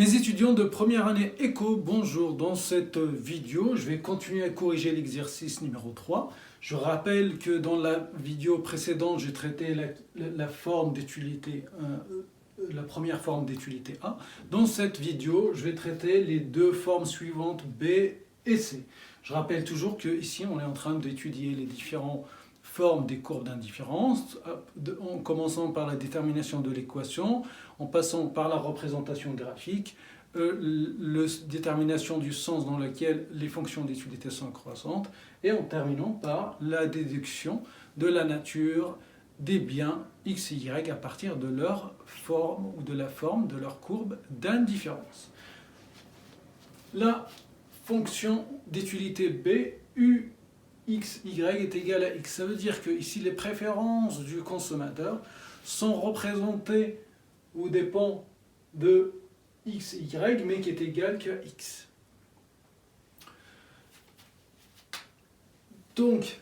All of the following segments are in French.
Mes étudiants de première année éco, bonjour. Dans cette vidéo, je vais continuer à corriger l'exercice numéro 3. Je rappelle que dans la vidéo précédente, j'ai traité la forme d'utilité, la première forme d'utilité A. Dans cette vidéo, je vais traiter les deux formes suivantes B et C. Je rappelle toujours qu'ici, on est en train d'étudier les différentes formes des courbes d'indifférence, en commençant par la détermination de l'équation, en passant par la représentation graphique, la détermination du sens dans lequel les fonctions d'utilité sont croissantes, et en terminant par la déduction de la nature des biens x et y à partir de leur forme ou de la forme de leur courbe d'indifférence. La fonction d'utilité b, u x, y est égal à x. Ça veut dire que ici les préférences du consommateur sont représentées ou dépendent de x et y, mais qui est égal qu'à x. Donc,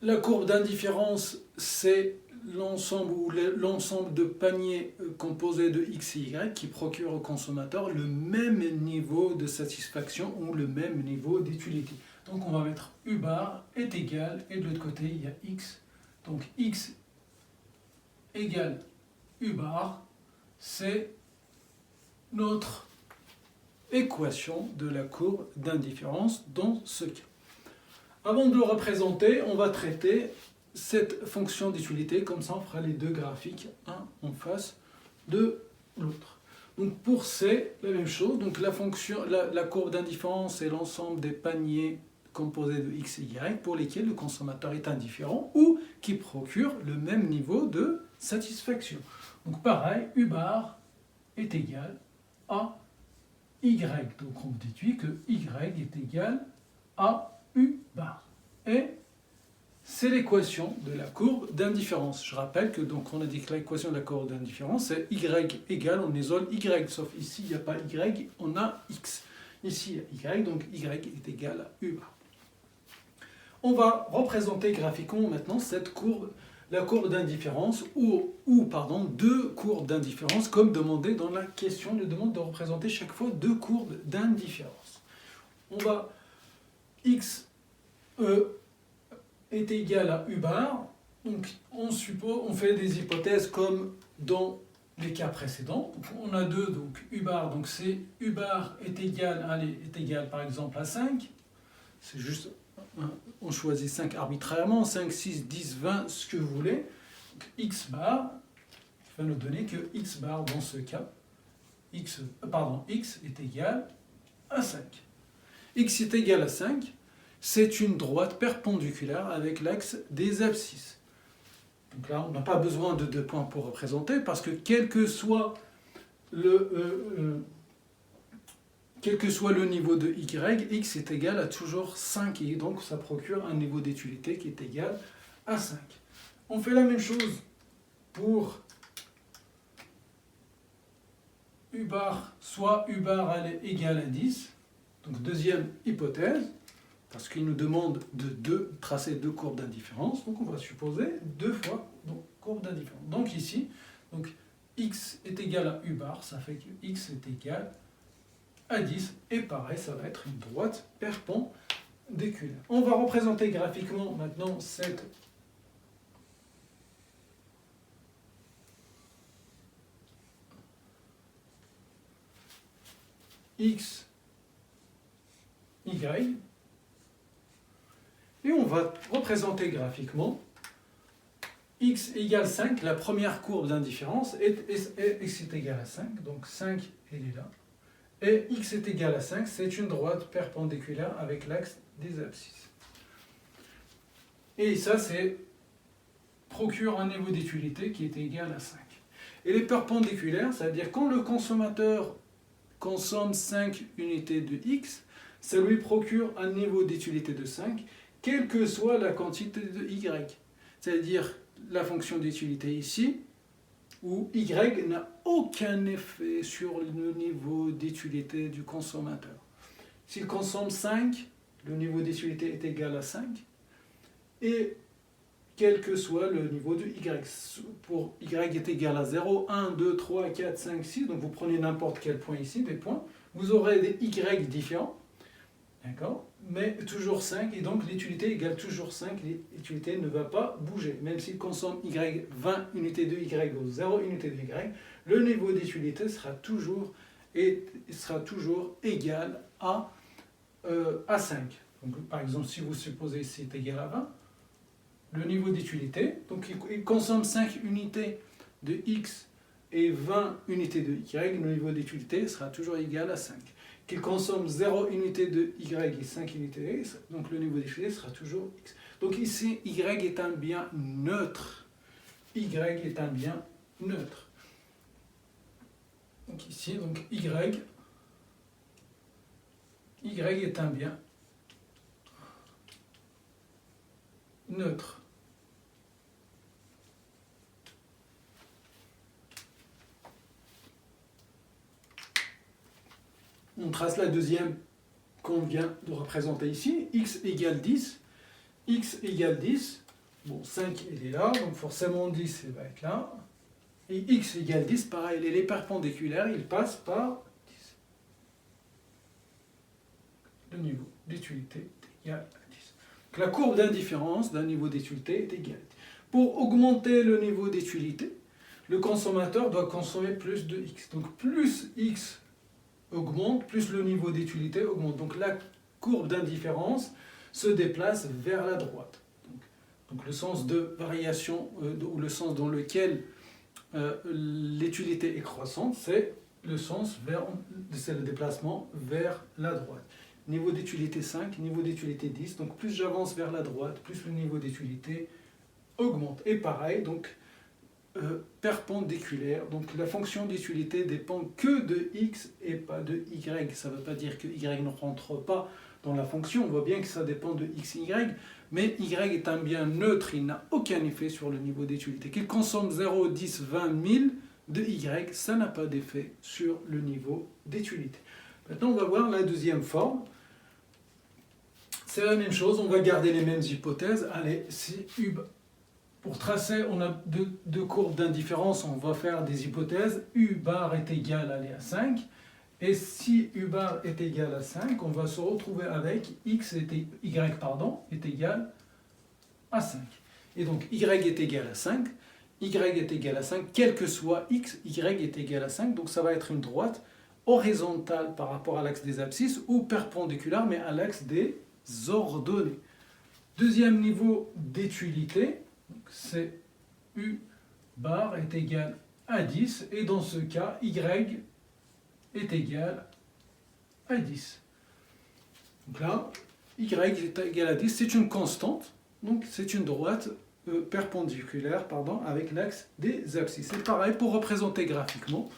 la courbe d'indifférence, c'est l'ensemble de paniers composés de x et y qui procurent au consommateur le même niveau de satisfaction ou le même niveau d'utilité. Donc on va mettre u bar est égal, et de l'autre côté il y a x. Donc x égale u bar, c'est notre équation de la courbe d'indifférence dans ce cas. Avant de le représenter, on va traiter cette fonction d'utilité, comme ça on fera les deux graphiques, un en face de l'autre. Donc pour C, la même chose, donc la courbe d'indifférence c'est l'ensemble des paniers composés de x et y pour lesquels le consommateur est indifférent ou qui procurent le même niveau de satisfaction. Donc pareil, u bar est égal à y, donc on déduit que y est égal à u bar. Et c'est l'équation de la courbe d'indifférence. Je rappelle que donc on a dit que l'équation de la courbe d'indifférence c'est y égale, on isole y, sauf ici il n'y a pas y, on a x. Ici il y a y, donc y est égal à u bar. On va représenter graphiquement maintenant cette courbe, la courbe d'indifférence, ou deux courbes d'indifférence, comme demandé dans la question, nous demande de représenter chaque fois deux courbes d'indifférence. On va x est égal à u bar, donc on fait des hypothèses comme dans les cas précédents. Donc on a deux, donc u bar, donc c'est u bar est égal par exemple à 5, c'est juste, on choisit 5 arbitrairement, 5, 6, 10, 20, ce que vous voulez. Donc x bar va nous donner que x bar dans ce cas, x est égal à 5. X est égal à 5, c'est une droite perpendiculaire avec l'axe des abscisses. Donc là, on n'a pas besoin de deux points pour représenter, parce que quel que soit le niveau de y, x est égal à toujours 5, et donc ça procure un niveau d'utilité qui est égal à 5. On fait la même chose pour u bar, soit u bar est égal à 10, donc deuxième hypothèse, parce qu'il nous demande de tracer deux courbes d'indifférence, donc on va supposer deux fois courbe d'indifférence. Donc ici, x est égal à u bar, ça fait que x est égal à 10, et pareil, ça va être une droite perpendiculaire. On va représenter graphiquement maintenant cette x, y, et on va représenter graphiquement x égale 5, la première courbe d'indifférence, et x est égal à 5, donc 5 elle est là, et x est égal à 5, c'est une droite perpendiculaire avec l'axe des abscisses. Et ça, procure un niveau d'utilité qui est égal à 5. Et les perpendiculaires, c'est-à-dire quand le consommateur consomme 5 unités de x, ça lui procure un niveau d'utilité de 5, quelle que soit la quantité de y. C'est-à-dire la fonction d'utilité ici, où y n'a aucun effet sur le niveau d'utilité du consommateur. S'il consomme 5, le niveau d'utilité est égal à 5, et quel que soit le niveau de y. Pour y est égal à 0, 1, 2, 3, 4, 5, 6, donc vous prenez n'importe quel point ici, des points, vous aurez des y différents, d'accord, mais toujours 5, et donc l'utilité égale toujours 5, l'utilité ne va pas bouger. Même s'il consomme y 20 unités de y ou 0 unité de y, le niveau d'utilité sera toujours égal à 5. Donc, par exemple, si vous supposez ici est égal à 20, le niveau d'utilité, donc il consomme 5 unités de x et 20 unités de y, le niveau d'utilité sera toujours égal à 5. Qu'il consomme 0 unité de y et 5 unités de x, donc le niveau d'utilité sera toujours x. Donc ici, y est un bien neutre. Y est un bien neutre. Donc ici, donc y est un bien neutre. On trace la deuxième qu'on vient de représenter ici, x égale 10. X égale 10, bon 5 il est là, donc forcément 10 il va être là. Et x égale 10, pareil, il est perpendiculaire, il passe par 10. Le niveau d'utilité est égal à 10. Donc la courbe d'indifférence d'un niveau d'utilité est égale. Pour augmenter le niveau d'utilité, le consommateur doit consommer plus de x. Donc plus x augmente, plus le niveau d'utilité augmente. Donc la courbe d'indifférence se déplace vers la droite. Donc le sens de variation, ou le sens dans lequel l'utilité est croissante, c'est le déplacement vers la droite. Niveau d'utilité 5, niveau d'utilité 10. Donc plus j'avance vers la droite, plus le niveau d'utilité augmente. Et pareil, donc perpendiculaire. Donc la fonction d'utilité dépend que de x et pas de y. Ça ne veut pas dire que y ne rentre pas dans la fonction. On voit bien que ça dépend de x et y, mais y est un bien neutre, il n'a aucun effet sur le niveau d'utilité. Qu'il consomme 0, 10, 20 000 de y, ça n'a pas d'effet sur le niveau d'utilité. Maintenant, on va voir la deuxième forme. C'est la même chose, on va garder les mêmes hypothèses. Allez, si U... Pour tracer, on a deux courbes d'indifférence, on va faire des hypothèses. U bar est égal à 5. Et si U bar est égal à 5, on va se retrouver avec y est égal à 5. Et donc y est égal à 5. Y est égal à 5, quel que soit x, y est égal à 5. Donc ça va être une droite horizontale par rapport à l'axe des abscisses ou perpendiculaire, mais à l'axe des ordonnées. Deuxième niveau d'étualité, c'est U bar est égal à 10, et dans ce cas, Y est égal à 10. Donc là, Y est égal à 10, c'est une constante, donc c'est une droite perpendiculaire avec l'axe des abscisses. C'est pareil pour représenter graphiquement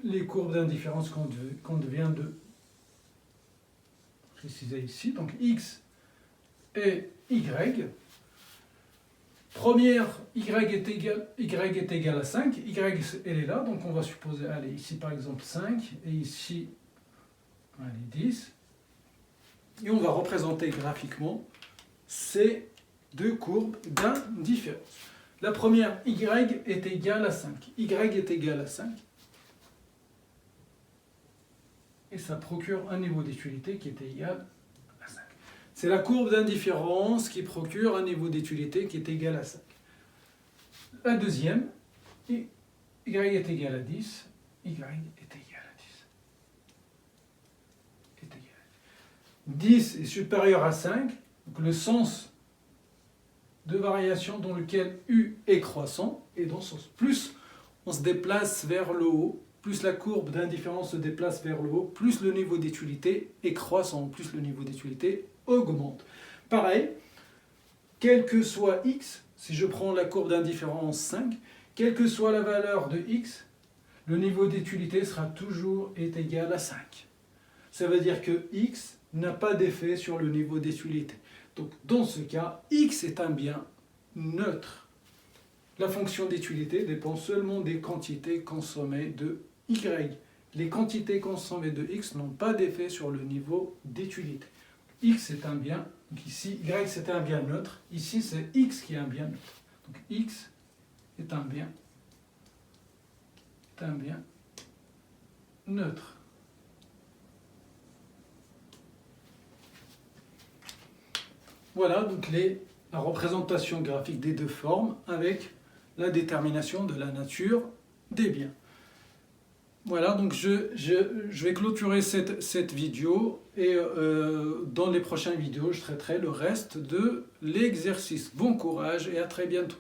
les courbes d'indifférence qu'on vient de préciser ici. Donc X et Y. Première, y est égal à 5, y elle est là, donc on va supposer, allez, ici par exemple 5, et ici, allez, 10. Et on va représenter graphiquement ces deux courbes d'indifférence. La première, y est égal à 5. Y est égal à 5. Et ça procure un niveau d'étualité qui est égal à 5. C'est la courbe d'indifférence qui procure un niveau d'étualité qui est égal à 5. La deuxième, y est égal à 10, y est égal à 10. 10 est supérieur à 5, donc le sens de variation dans lequel U est croissant, et dans ce sens. Plus on se déplace vers le haut, plus la courbe d'indifférence se déplace vers le haut, plus le niveau d'étualité est croissant, plus le niveau d'étualité augmente. Pareil, quel que soit x, si je prends la courbe d'indifférence 5, quelle que soit la valeur de x, le niveau d'étualité sera toujours égal à 5. Ça veut dire que x n'a pas d'effet sur le niveau d'étualité. Donc dans ce cas, x est un bien neutre. La fonction d'étualité dépend seulement des quantités consommées de y. Les quantités consommées de x n'ont pas d'effet sur le niveau d'étualité. X est un bien Donc ici, Y c'était un bien neutre. Ici, c'est X qui est un bien neutre. Donc X est un bien neutre. Voilà donc la représentation graphique des deux formes avec la détermination de la nature des biens. Voilà, donc je vais clôturer cette vidéo et dans les prochaines vidéos, je traiterai le reste de l'exercice. Bon courage et à très bientôt.